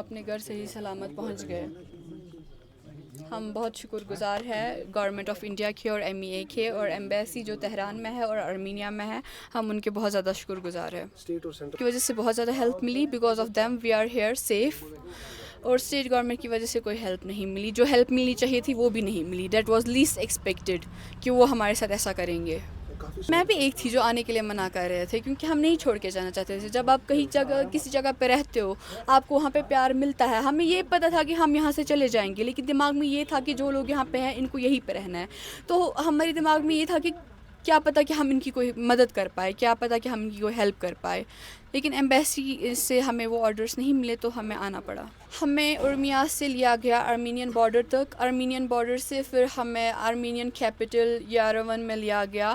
اپنے گھر سے ہی سلامت پہنچ گئے. ہم بہت شکر گزار ہیں گورنمنٹ آف انڈیا کے اور MEA کے اور ایمبیسی جو تہران میں ہے اور ارمینیا میں ہے. ہم ان کے بہت زیادہ شکر گزار ہیں. کی وجہ سے بہت زیادہ ہیلپ ملی. Because of them we are here safe. اور اسٹیٹ گورنمنٹ کی وجہ سے کوئی ہیلپ نہیں ملی. جو ہیلپ ملنی چاہیے تھی وہ بھی نہیں ملی. دیٹ واز لیسٹ ایکسپیکٹڈ کہ وہ ہمارے ساتھ ایسا کریں گے. میں بھی ایک تھی جو آنے کے لیے منع کر رہے تھے کیونکہ ہم نہیں چھوڑ کے جانا چاہتے تھے. جب آپ کہیں جگہ کسی جگہ پہ رہتے ہو آپ کو وہاں پہ پیار ملتا ہے. ہمیں یہ پتہ تھا کہ ہم یہاں سے چلے جائیں گے لیکن دماغ میں یہ تھا کہ جو لوگ یہاں پہ ہیں ان کو یہیں پہ رہنا ہے. تو ہمارے دماغ میں یہ تھا کہ کیا پتہ کہ ہم ان کی کوئی مدد کر پائے, کیا پتہ کہ ہم ان کی کوئی ہیلپ کر پائے. لیکن ایمبیسی سے ہمیں وہ آرڈرس نہیں ملے تو ہمیں آنا پڑا. ہمیں ارمیا سے لیا گیا ارمینین بارڈر تک. ارمینین بارڈر سے پھر ہمیں ارمینین کیپٹل یاروون میں لیا گیا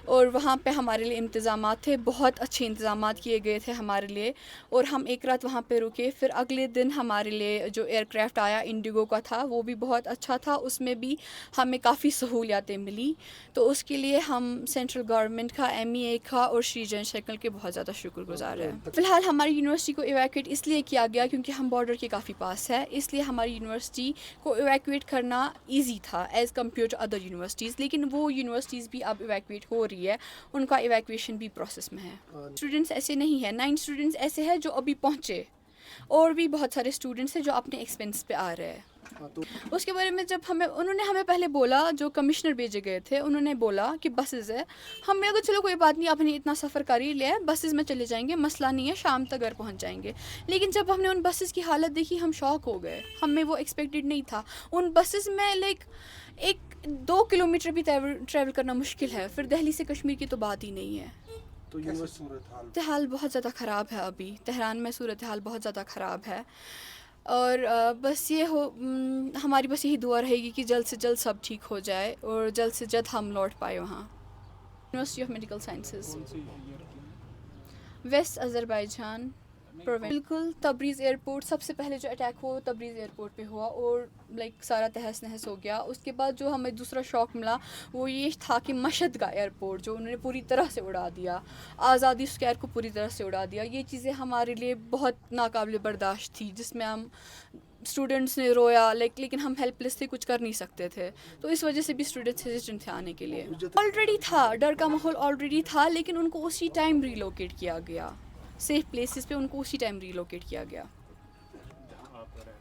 اور وہاں پہ ہمارے لیے انتظامات تھے. بہت اچھے انتظامات کیے گئے تھے ہمارے لیے اور ہم ایک رات وہاں پہ رکے. پھر اگلے دن ہمارے لیے جو ایئر کرافٹ آیا انڈیگو کا تھا وہ بھی بہت اچھا تھا. اس میں بھی ہمیں کافی سہولیاتیں ملی. تو اس کے لیے ہم سینٹرل گورنمنٹ کا MEA کا اور شری جین شیکل کے بہت زیادہ شکر گزار ہیں. فی الحال ہماری یونیورسٹی کو ایویکویٹ اس لیے کیا گیا کیونکہ ہم بارڈر کے کافی پاس ہے. اس لیے ہماری یونیورسٹی کو ایویکویٹ کرنا ایزی تھا as compared to other universities. لیکن وہ یونیورسٹیز بھی اب ایویکویٹ ہو رہی ہے. ان کا ایویکویشن بھی پروسیس میں ہے. اسٹوڈنٹس ایسے نہیں ہیں. 9 اسٹوڈنٹس ایسے ہیں جو ابھی پہنچے اور بھی بہت سارے اسٹوڈنٹس ہیں جو اپنے ایکسپینس پہ آ رہے ہیں. اس کے بارے میں جب انہوں نے ہمیں پہلے بولا, جو کمشنر بھیجے گئے تھے انہوں نے بولا کہ بسز ہے. ہم نے کہا چلو کوئی بات نہیں, آپ نے اتنا سفر کر ہی لیا ہے, بسز میں چلے جائیں گے, مسئلہ نہیں ہے, شام تک گھر پہنچ جائیں گے. لیکن جب ہم نے ان بسز کی حالت دیکھی ہم شاک ہو گئے. ہمیں وہ ایکسپیکٹڈ نہیں تھا. ان بسز میں لائک 1-2 کلومیٹر بھی ٹریول کرنا مشکل ہے. پھر دہلی سے کشمیر کی تو بات ہی نہیں ہے. تو صورتحال بہت زیادہ خراب ہے. ابھی تہران میں صورتحال بہت زیادہ خراب ہے. اور بس یہ ہماری بس یہی دعا رہے گی کہ جلد سے جلد سب ٹھیک ہو جائے اور جلد سے جلد ہم لوٹ پائے وہاں. University of Medical Sciences, West Azerbaijan. بالکل تبریز ایئرپورٹ سب سے پہلے جو اٹیک ہوا وہ تبریز ایئرپورٹ پہ ہوا اور لائک سارا تہس نہس ہو گیا. اس کے بعد جو ہمیں دوسرا شاک ملا وہ یہ تھا کہ مشہد کا ایئرپورٹ جو انہوں نے پوری طرح سے اڑا دیا, آزادی اسکوائر کو پوری طرح سے اڑا دیا. یہ چیزیں ہمارے لیے بہت ناقابل برداشت تھی جس میں ہم اسٹوڈنٹس نے رویا لیکن ہم ہیلپ لیس تھے, کچھ کر نہیں سکتے تھے. تو اس وجہ سے بھی اسٹوڈنٹس ہیزیٹنٹ تھے آنے کے لیے. آلریڈی تھا ڈر کا ماحول آلریڈی تھا لیکن ان کو اسی ٹائم ریلوکیٹ کیا گیا. سیف پلیسز پہ ان کو اسی ٹائم ریلوکیٹ کیا گیا.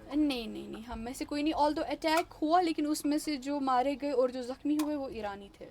نہیں ہم میں سے کوئی نہیں. آل دو اٹیک ہوا لیکن اس میں سے جو مارے گئے اور جو زخمی ہوئے وہ ایرانی تھے.